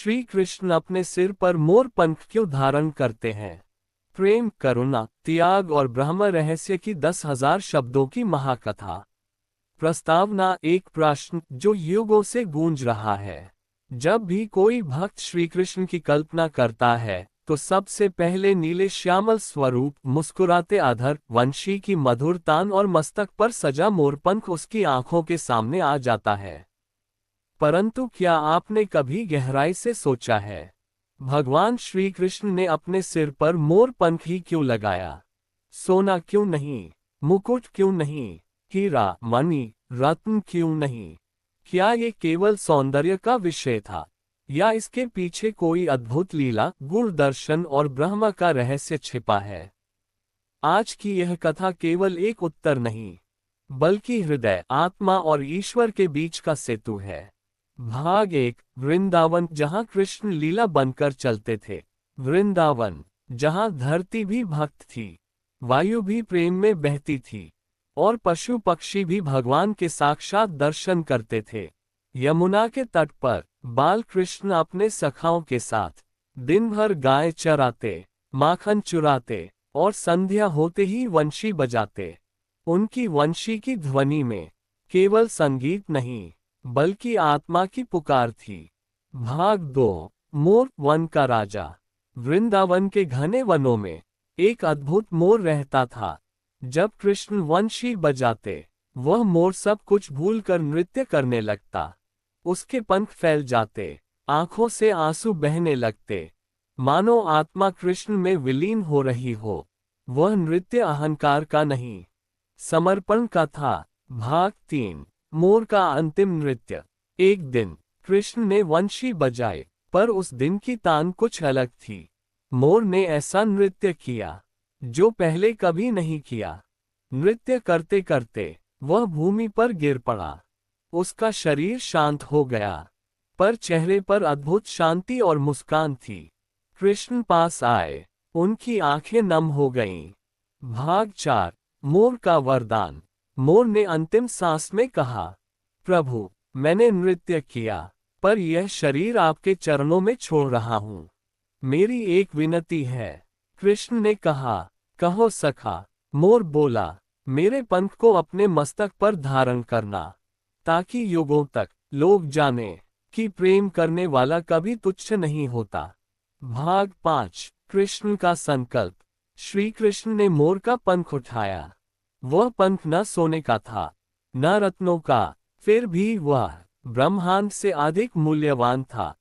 श्री कृष्ण अपने सिर पर मोर पंख क्यों धारण करते हैं? प्रेम, करुणा, त्याग और ब्रह्म रहस्य की 10,000 शब्दों की महाकथा। प्रस्तावना, एक प्रश्न जो युगों से गूंज रहा है। जब भी कोई भक्त श्री कृष्ण की कल्पना करता है तो सबसे पहले नीले श्यामल स्वरूप, मुस्कुराते अधर, वंशी की मधुर तान और मस्तक पर सजा मोरपंख उसकी आंखों के सामने आ जाता है। परंतु क्या आपने कभी गहराई से सोचा है, भगवान श्री कृष्ण ने अपने सिर पर मोर पंख ही क्यों लगाया? सोना क्यों नहीं? मुकुट क्यों नहीं? हीरा, मणि, रत्न क्यों नहीं? क्या ये केवल सौंदर्य का विषय था, या इसके पीछे कोई अद्भुत लीला, गुण दर्शन और ब्रह्म का रहस्य छिपा है? आज की यह कथा केवल एक उत्तर नहीं, बल्कि हृदय, आत्मा और ईश्वर के बीच का सेतु है। भाग 1, वृंदावन, जहां कृष्ण लीला बनकर चलते थे। वृंदावन, जहां धरती भी भक्त थी, वायु भी प्रेम में बहती थी, और पशु पक्षी भी भगवान के साक्षात दर्शन करते थे। यमुना के तट पर बाल कृष्ण अपने सखाओं के साथ दिन भर गाय चराते, माखन चुराते और संध्या होते ही वंशी बजाते। उनकी वंशी की ध्वनि में केवल संगीत नहीं, बल्कि आत्मा की पुकार थी। भाग 2, मोर, वन का राजा। वृंदावन के घने वनों में एक अद्भुत मोर रहता था। जब कृष्ण वंशी बजाते, वह मोर सब कुछ भूलकर नृत्य करने लगता। उसके पंख फैल जाते, आंखों से आंसू बहने लगते, मानो आत्मा कृष्ण में विलीन हो रही हो। वह नृत्य अहंकार का नहीं, समर्पण का था। भाग 3, मोर का अंतिम नृत्य। एक दिन कृष्ण ने वंशी बजाए, पर उस दिन की तान कुछ अलग थी। मोर ने ऐसा नृत्य किया जो पहले कभी नहीं किया। नृत्य करते करते वह भूमि पर गिर पड़ा। उसका शरीर शांत हो गया, पर चेहरे पर अद्भुत शांति और मुस्कान थी। कृष्ण पास आए, उनकी आंखें नम हो गईं। भाग 4, मोर का वरदान। मोर ने अंतिम सांस में कहा, प्रभु, मैंने नृत्य किया, पर यह शरीर आपके चरणों में छोड़ रहा हूँ। मेरी एक विनती है। कृष्ण ने कहा, कहो सखा। मोर बोला, मेरे पंख को अपने मस्तक पर धारण करना, ताकि युगों तक लोग जाने कि प्रेम करने वाला कभी तुच्छ नहीं होता। भाग 5, कृष्ण का संकल्प। श्री कृष्ण ने मोर का पंख उठाया। वह पंख न सोने का था, न रत्नों का, फिर भी वह ब्रह्मांड से अधिक मूल्यवान था।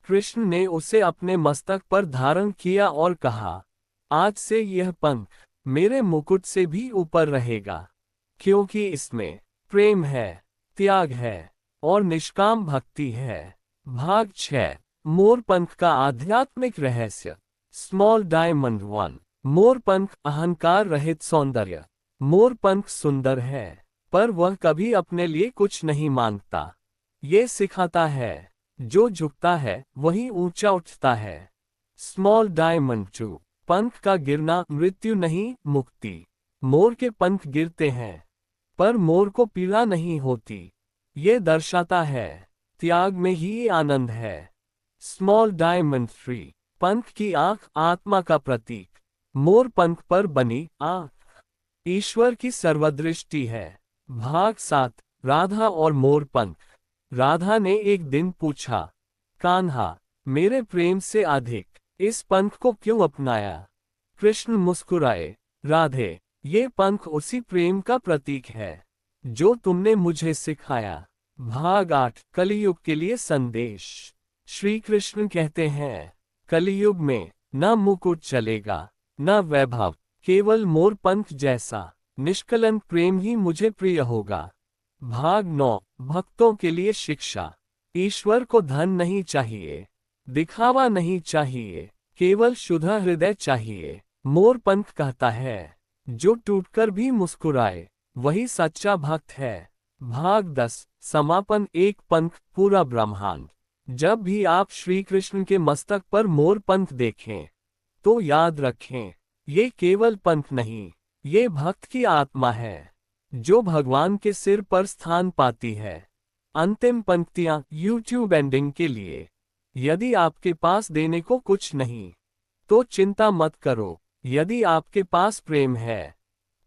कृष्ण ने उसे अपने मस्तक पर धारण किया और कहा, आज से यह पंख मेरे मुकुट से भी ऊपर रहेगा, क्योंकि इसमें प्रेम है, त्याग है और निष्काम भक्ति है। भाग 6, मोर पंख का आध्यात्मिक रहस्य। स्मॉल डायमंड 1, मोर पंख, अहंकार रहित सौंदर्य। मोर पंख सुंदर है, पर वह कभी अपने लिए कुछ नहीं मांगता। ये सिखाता है, जो झुकता है वही ऊंचा उठता है। स्मॉल डायमंड 2, पंख का गिरना मृत्यु नहीं, मुक्ति। मोर के पंख गिरते हैं, पर मोर को पीड़ा नहीं होती। ये दर्शाता है, त्याग में ही आनंद है। स्मॉल डायमंड 3, पंख की आंख, आत्मा का प्रतीक। मोर पंख पर बनी आंख ईश्वर की सर्वदृष्टि है। भाग 7, राधा और मोर पंख। राधा ने एक दिन पूछा, कान्हा, मेरे प्रेम से अधिक इस पंख को क्यों अपनाया? कृष्ण मुस्कुराए, राधे, ये पंख उसी प्रेम का प्रतीक है जो तुमने मुझे सिखाया। भाग 8, कलियुग के लिए संदेश। श्री कृष्ण कहते हैं, कलियुग में न मुकुट चलेगा, न वैभव, केवल मोर पंख जैसा निष्कलंक प्रेम ही मुझे प्रिय होगा। भाग 9, भक्तों के लिए शिक्षा। ईश्वर को धन नहीं चाहिए, दिखावा नहीं चाहिए, केवल शुद्ध हृदय चाहिए। मोर पंख कहता है, जो टूटकर भी मुस्कुराए वही सच्चा भक्त है। भाग 10, समापन, एक पंख, पूरा ब्रह्मांड। जब भी आप श्री कृष्ण के मस्तक पर मोर पंख देखें, तो याद रखें, ये केवल पंख नहीं, ये भक्त की आत्मा है, जो भगवान के सिर पर स्थान पाती है। अंतिम पंक्तियां, यूट्यूब एंडिंग के लिए। यदि आपके पास देने को कुछ नहीं, तो चिंता मत करो। यदि आपके पास प्रेम है,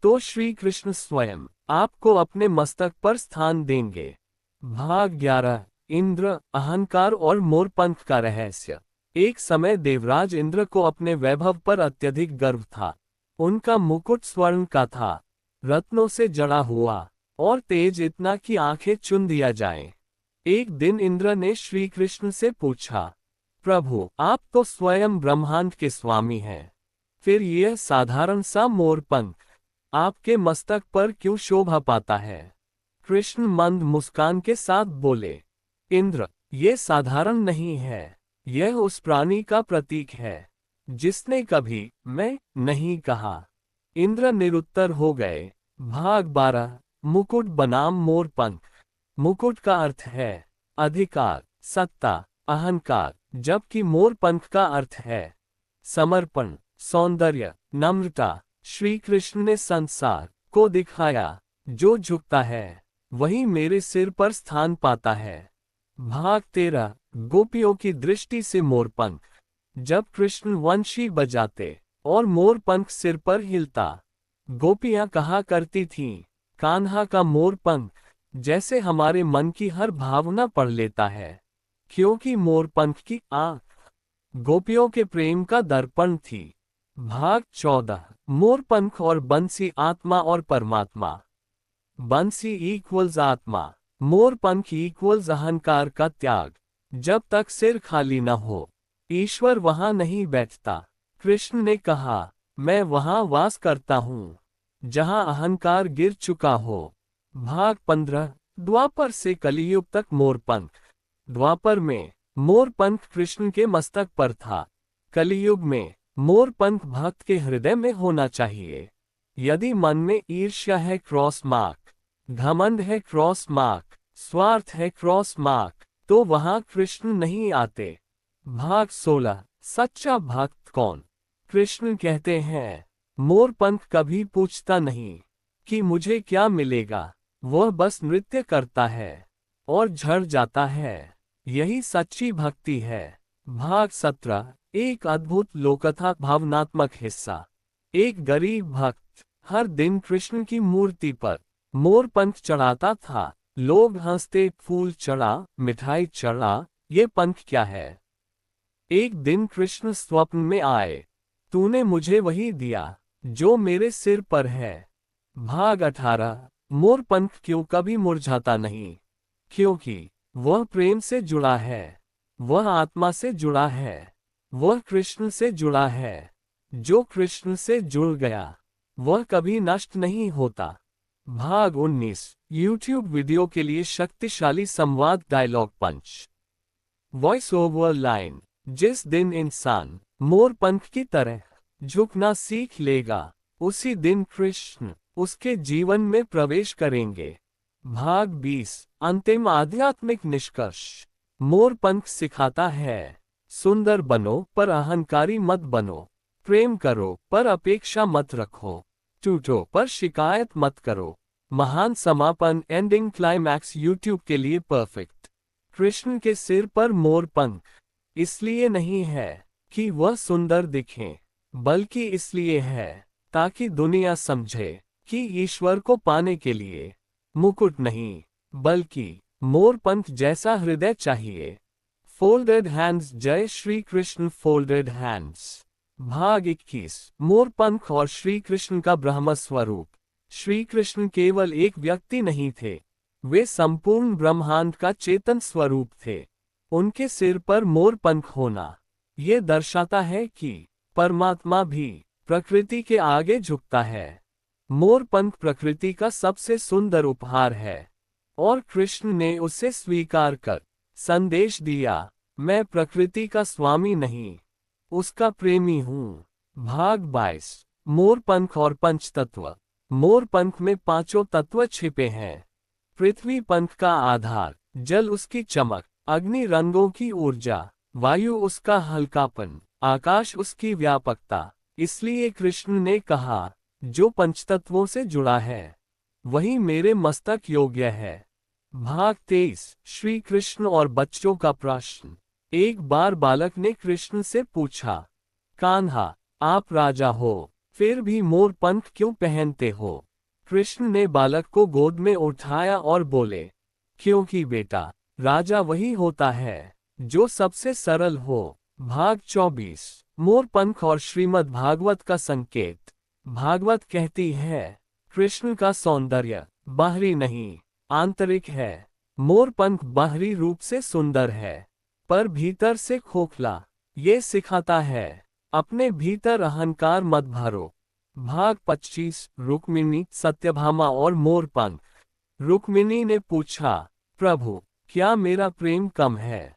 तो श्री कृष्ण स्वयं आपको अपने मस्तक पर स्थान देंगे। भाग 11। इंद्र, अहंकार और मोरपंख का रहस्य। एक समय देवराज इंद्र को अपने वैभव पर अत्यधिक गर्व था। उनका मुकुट स्वर्ण का था, रत्नों से जड़ा हुआ और तेज इतना कि आंखें चुन दिया जाए। एक दिन इंद्र ने श्री कृष्ण से पूछा, प्रभु, आप तो स्वयं ब्रह्मांड के स्वामी हैं, फिर यह साधारण सा मोरपंख आपके मस्तक पर क्यों शोभा पाता है? कृष्ण मंद मुस्कान के साथ बोले, इंद्र, ये साधारण नहीं है, यह उस प्राणी का प्रतीक है जिसने कभी मैं नहीं कहा। इंद्र निरुत्तर हो गए। भाग 12। मुकुट बनाम मोरपंख। मुकुट का अर्थ है अधिकार, सत्ता, अहंकार, जबकि मोरपंख का अर्थ है समर्पण, सौंदर्य, नम्रता। श्री कृष्ण ने संसार को दिखाया, जो झुकता है वही मेरे सिर पर स्थान पाता है। भाग 13। गोपियों की दृष्टि से मोरपंख। जब कृष्ण वंशी बजाते और मोरपंख सिर पर हिलता, गोपियां कहा करती थीं, कान्हा का मोरपंख जैसे हमारे मन की हर भावना पढ़ लेता है। क्योंकि मोरपंख की आंख गोपियों के प्रेम का दर्पण थी। भाग 14। मोरपंख और बंसी, आत्मा और परमात्मा। बंसी इक्वल्स आत्मा, मोरपंख इक्वल्स अहंकार का त्याग। जब तक सिर खाली न हो, ईश्वर वहां नहीं बैठता। कृष्ण ने कहा, मैं वहां वास करता हूँ जहां अहंकार गिर चुका हो। भाग 15। द्वापर से कलियुग तक मोरपंख। द्वापर में मोरपंख कृष्ण के मस्तक पर था। कलियुग में मोरपंख भक्त के हृदय में होना चाहिए। यदि मन में ईर्ष्या है, क्रॉस मार्क, घमंड है, क्रॉस मार्क, स्वार्थ है, क्रॉस मार्क, तो वहां कृष्ण नहीं आते। भाग 16। सच्चा भक्त कौन? कृष्ण कहते हैं, मोरपंख कभी पूछता नहीं कि मुझे क्या मिलेगा, वह बस नृत्य करता है और झड़ जाता है। यही सच्ची भक्ति है। भाग 17। एक अद्भुत लोककथा, भावनात्मक हिस्सा। एक गरीब भक्त हर दिन कृष्ण की मूर्ति पर मोरपंख चढ़ाता था। लोग हंसते, फूल चढ़ा, मिठाई चढ़ा, ये पंख क्या है? एक दिन कृष्ण स्वप्न में आए, तूने मुझे वही दिया जो मेरे सिर पर है। भाग 18। मोरपंख क्यों कभी मुरझाता नहीं? क्योंकि वह प्रेम से जुड़ा है, वह आत्मा से जुड़ा है, वह कृष्ण से जुड़ा है। जो कृष्ण से जुड़ गया वह कभी नष्ट नहीं होता। भाग 19। YouTube वीडियो के लिए शक्तिशाली संवाद, डायलॉग पंच, वॉइस ओवर लाइन। जिस दिन इंसान मोरपंख की तरह झुकना सीख लेगा, उसी दिन कृष्ण उसके जीवन में प्रवेश करेंगे। भाग 20। अंतिम आध्यात्मिक निष्कर्ष। मोरपंख सिखाता है, सुंदर बनो पर अहंकारी मत बनो, प्रेम करो पर अपेक्षा मत रखो, टूटो पर शिकायत मत करो। महान समापन, एंडिंग क्लाइमैक्स, यूट्यूब के लिए परफेक्ट। कृष्ण के सिर पर मोरपंख इसलिए नहीं है कि वह सुंदर दिखें, बल्कि इसलिए है ताकि दुनिया समझे कि ईश्वर को पाने के लिए मुकुट नहीं, बल्कि मोरपंख जैसा हृदय चाहिए। Folded hands. जय श्री कृष्ण। Folded hands. भाग 21। मोरपंख और श्री कृष्ण का ब्रह्म स्वरूप। श्री कृष्ण केवल एक व्यक्ति नहीं थे, वे संपूर्ण ब्रह्मांड का चेतन स्वरूप थे। उनके सिर पर मोरपंख होना ये दर्शाता है कि परमात्मा भी प्रकृति के आगे झुकता है। मोरपंख प्रकृति का सबसे सुंदर उपहार है और कृष्ण ने उसे स्वीकार कर संदेश दिया, मैं प्रकृति का स्वामी नहीं, उसका प्रेमी हूँ। भाग 22। मोरपंख और पंचतत्व। मोरपंख में पांचों तत्व छिपे हैं। पृथ्वी पंख का आधार, जल उसकी चमक, अग्नि रंगों की ऊर्जा, वायु उसका हल्कापन, आकाश उसकी व्यापकता। इसलिए कृष्ण ने कहा, जो पंचतत्वों से जुड़ा है वही मेरे मस्तक योग्य है। भाग 23। श्री कृष्ण और बच्चों का प्रश्न। एक बार बालक ने कृष्ण से पूछा, कान्हा, आप राजा हो, फिर भी मोर पंख क्यों पहनते हो? कृष्ण ने बालक को गोद में उठाया और बोले, क्योंकि बेटा, राजा वही होता है जो सबसे सरल हो। भाग 24। मोर पंख और श्रीमद् भागवत का संकेत। भागवत कहती है, कृष्ण का सौंदर्य बाहरी नहीं, आंतरिक है। मोर पंख बाहरी रूप से सुंदर है, पर भीतर से खोखला। ये सिखाता है, अपने भीतर अहंकार मत भरो। भाग 25। रुक्मिणी, सत्यभामा और मोरपंख। रुक्मिणी ने पूछा, प्रभु, क्या मेरा प्रेम कम है?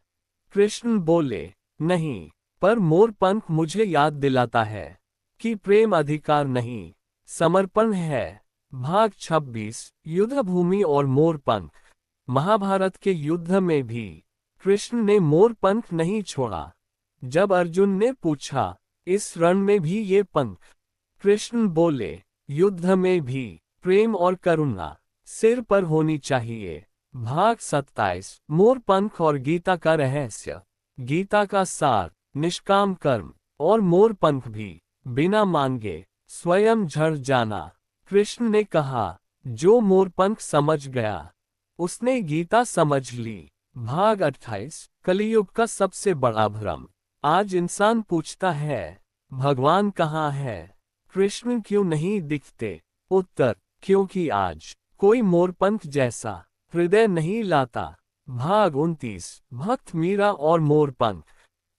कृष्ण बोले, नहीं, पर मोरपंख मुझे याद दिलाता है कि प्रेम अधिकार नहीं, समर्पण है। भाग 26। युद्ध भूमि और मोरपंख। महाभारत के युद्ध में भी कृष्ण ने मोरपंख नहीं छोड़ा। जब अर्जुन ने पूछा, इस रण में भी ये पंख? कृष्ण बोले, युद्ध में भी प्रेम और करुणा सिर पर होनी चाहिए। भाग 27। मोरपंख और गीता का रहस्य। गीता का सार, निष्काम कर्म, और मोरपंख भी बिना मांगे स्वयं झड़ जाना। कृष्ण ने कहा, जो मोरपंख समझ गया उसने गीता समझ ली। भाग 28। कलियुग का सबसे बड़ा भ्रम। आज इंसान पूछता है, भगवान कहाँ है? कृष्ण क्यों नहीं दिखते? उत्तर, क्योंकि आज कोई मोरपंख जैसा हृदय नहीं लाता। भाग 29। भक्त मीरा और मोरपंख।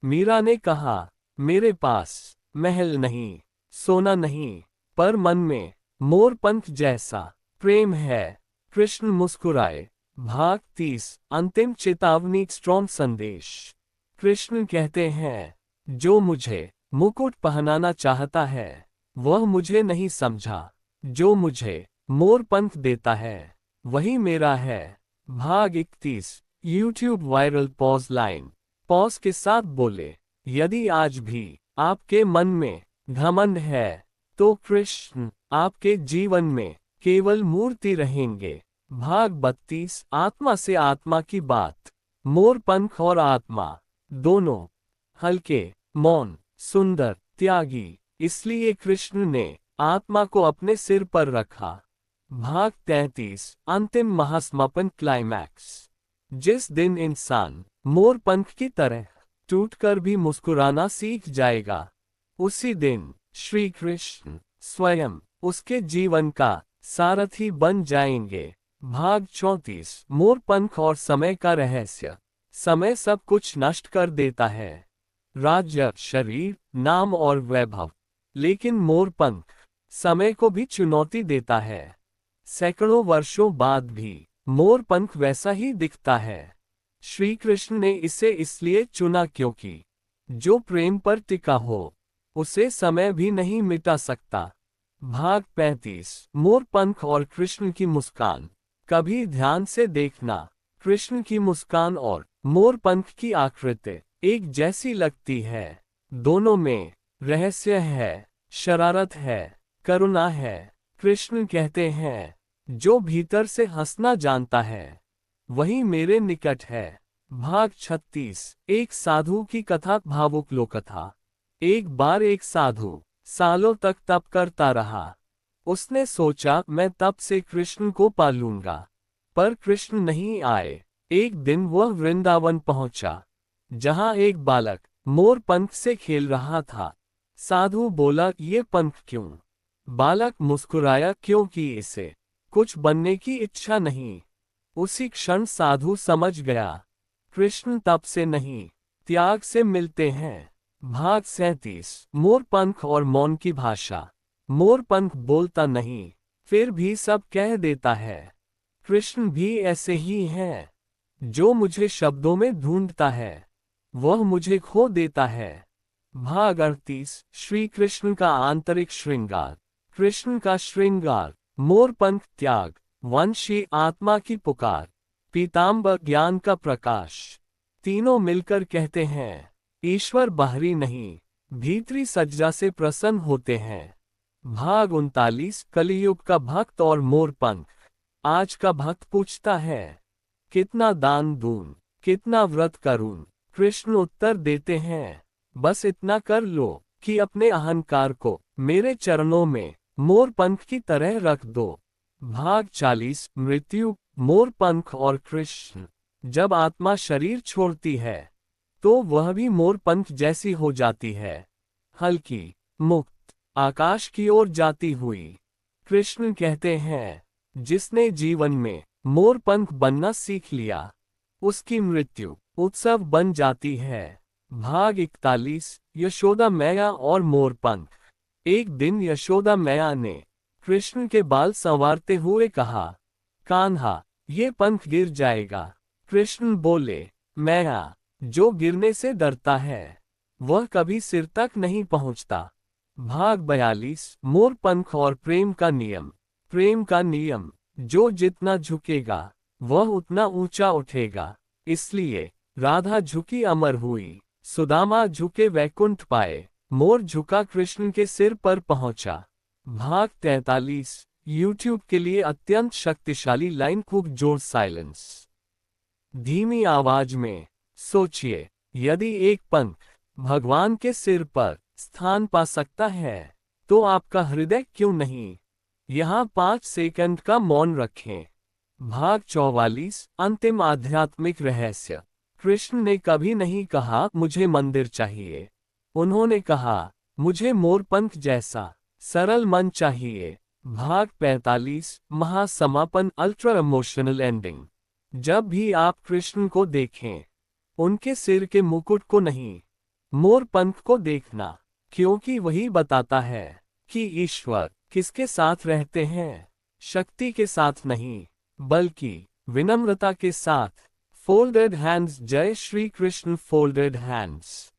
मीरा ने कहा, मेरे पास महल नहीं, सोना नहीं, पर मन में मोरपंख जैसा प्रेम है। कृष्ण मुस्कुराए। भाग 30। अंतिम चेतावनी, स्ट्रॉन्ग संदेश। कृष्ण कहते हैं, जो मुझे मुकुट पहनाना चाहता है वह मुझे नहीं समझा, जो मुझे मोरपंख देता है वही मेरा है। भाग 31। YouTube viral pause line. Pause के साथ बोले, यदि आज भी आपके मन में घमंड है तो कृष्ण आपके जीवन में केवल मूर्ति रहेंगे। भाग 32। आत्मा से आत्मा की बात। मोरपंख और आत्मा दोनों हल्के, मौन, सुंदर, त्यागी, इसलिए कृष्ण ने आत्मा को अपने सिर पर रखा। भाग 33। अंतिम महासमापन, क्लाइमैक्स। जिस दिन इंसान मोरपंख की तरह टूटकर भी मुस्कुराना सीख जाएगा, उसी दिन श्री कृष्ण स्वयं उसके जीवन का सारथी बन जाएंगे। भाग 34। मोरपंख और समय का रहस्य। समय सब कुछ नष्ट कर देता है, राज्य, शरीर, नाम और वैभव, लेकिन मोरपंख समय को भी चुनौती देता है। सैकड़ों वर्षों बाद भी मोरपंख वैसा ही दिखता है। श्री कृष्ण ने इसे इसलिए चुना क्योंकि जो प्रेम पर टिका हो उसे समय भी नहीं मिटा सकता। भाग 35। मोरपंख और कृष्ण की मुस्कान। कभी ध्यान से देखना, कृष्ण की मुस्कान और मोरपंख की आकृति एक जैसी लगती है। दोनों में रहस्य है, शरारत है, करुणा है। कृष्ण कहते हैं, जो भीतर से हंसना जानता है वही मेरे निकट है। भाग 36। एक साधु की कथा, भावुक लोककथा। एक बार एक साधु सालों तक तप करता रहा। उसने सोचा, मैं तप से कृष्ण को पा लूंगा, पर कृष्ण नहीं आए। एक दिन वह वृंदावन पहुंचा, जहां एक बालक मोरपंख से खेल रहा था। साधु बोला, ये पंख क्यों? बालक मुस्कुराया, क्योंकि इसे कुछ बनने की इच्छा नहीं। उसी क्षण साधु समझ गया, कृष्ण तप से नहीं, त्याग से मिलते हैं। भाग 37। मोरपंख और मौन की भाषा। मोरपंख बोलता नहीं, फिर भी सब कह देता है। कृष्ण भी ऐसे ही है, जो मुझे शब्दों में ढूंढता है वह मुझे खो देता है। भाग 38। श्री कृष्ण का आंतरिक श्रृंगार। कृष्ण का श्रृंगार, मोरपंख त्याग, वंशी आत्मा की पुकार, पीताम्बर ज्ञान का प्रकाश। तीनों मिलकर कहते हैं, ईश्वर बाहरी नहीं, भीतरी सज्जा से प्रसन्न होते हैं। भाग 39। कलियुग का भक्त और मोरपंख। आज का भक्त पूछता है, कितना दान दूं, कितना व्रत करूं, कृष्ण उत्तर देते हैं, बस इतना कर लो कि अपने अहंकार को मेरे चरणों में मोर पंख की तरह रख दो। भाग 40 मृत्यु, मोर पंख और कृष्ण। जब आत्मा शरीर छोड़ती है तो वह भी मोर पंख जैसी हो जाती है, हल्की, मुक्त, आकाश की ओर जाती हुई। कृष्ण कहते हैं, जिसने जीवन में मोर पंख बनना सीख लिया उसकी मृत्यु उत्सव बन जाती है। भाग 41 यशोदा मैया और मोर पंख। एक दिन यशोदा मैया ने कृष्ण के बाल संवारते हुए कहा, कान्हा, ये पंख गिर जाएगा। कृष्ण बोले, मैया, जो गिरने से डरता है वह कभी सिर तक नहीं पहुंचता। भाग 42 मोर पंख और प्रेम का नियम। प्रेम का नियम, जो जितना झुकेगा वह उतना ऊंचा उठेगा। इसलिए राधा झुकी अमर हुई, सुदामा झुके वैकुंठ पाए, मोर झुका कृष्ण के सिर पर पहुंचा। भाग 43 यूट्यूब के लिए अत्यंत शक्तिशाली लाइन कुक जोर साइलेंस। धीमी आवाज में सोचिए, यदि एक पंख भगवान के सिर पर स्थान पा सकता है तो आपका हृदय क्यों नहीं। यहाँ 5 सेकंड का मौन रखें। भाग 44 अंतिम आध्यात्मिक रहस्य। कृष्ण ने कभी नहीं कहा मुझे मंदिर चाहिए। उन्होंने कहा, मुझे मोरपंख जैसा सरल मन चाहिए। भाग 45 महासमापन अल्ट्रा इमोशनल एंडिंग। जब भी आप कृष्ण को देखें, उनके सिर के मुकुट को नहीं, मोरपंख को देखना, क्योंकि वही बताता है कि ईश्वर किसके साथ रहते हैं। शक्ति के साथ नहीं, बल्कि विनम्रता के साथ। Folded hands. जय श्री कृष्ण। Folded hands.